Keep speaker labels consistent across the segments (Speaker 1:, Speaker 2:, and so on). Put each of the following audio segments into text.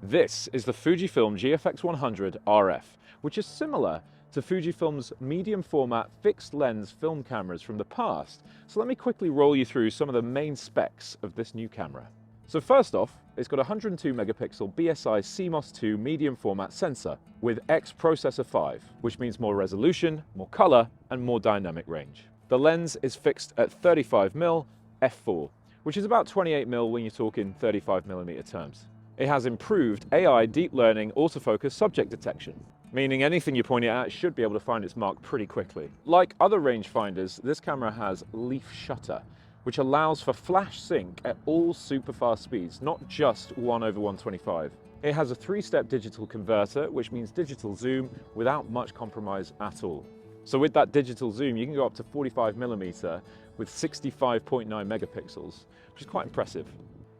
Speaker 1: This is the Fujifilm GFX100RF, which is similar to Fujifilm's medium format fixed lens film cameras from the past. So let me quickly roll you through some of the main specs of this new camera. So first off, it's got a 102 megapixel BSI CMOS 2 medium format sensor with X processor 5, which means more resolution, more color, and more dynamic range. The lens is fixed at 35mm f4, which is about 28mm when you're talking 35mm terms. It has improved AI deep learning autofocus subject detection, meaning anything you point it at should be able to find its mark pretty quickly. Like other rangefinders, this camera has leaf shutter, which allows for flash sync at all super fast speeds, not just 1/125. It has a 3-step digital converter, which means digital zoom without much compromise at all. So with that digital zoom, you can go up to 45mm with 65.9 megapixels, which is quite impressive.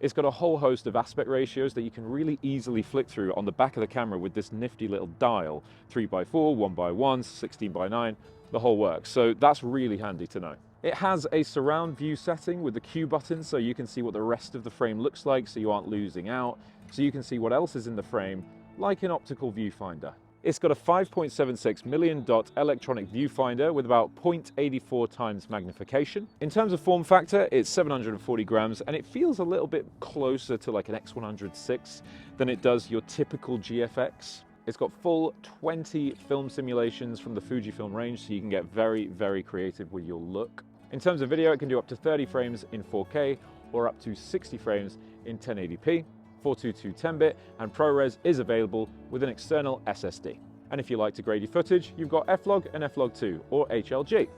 Speaker 1: It's got a whole host of aspect ratios that you can really easily flick through on the back of the camera with this nifty little dial, 3x4, 1x1, 16x9, the whole works. So that's really handy to know. It has a surround view setting with the Q button, so you can see what the rest of the frame looks like so you aren't losing out, so you can see what else is in the frame, like an optical viewfinder. It's got a 5.76 million dot electronic viewfinder with about 0.84 times magnification. In terms of form factor, it's 740 grams, and it feels a little bit closer to like an X100 than it does your typical GFX. It's got full 20 film simulations from the Fujifilm range, so you can get very, very creative with your look. In terms of video, it can do up to 30 frames in 4K or up to 60 frames in 1080p. 422 10-bit, and ProRes is available with an external SSD. And if you like to grade your footage, you've got F-Log and F-Log 2 or HLG.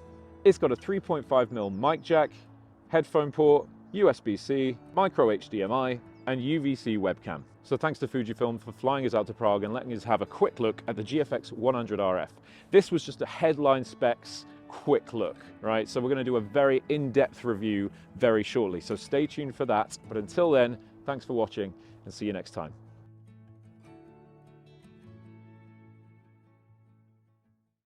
Speaker 1: It's got a 3.5mm mic jack, headphone port, USB-C, micro HDMI, and UVC webcam. So thanks to Fujifilm for flying us out to Prague and letting us have a quick look at the GFX100RF. This was just a headline specs quick look, right? So we're going to do a very in-depth review very shortly, so stay tuned for that. But until then, thanks for watching and see you next time.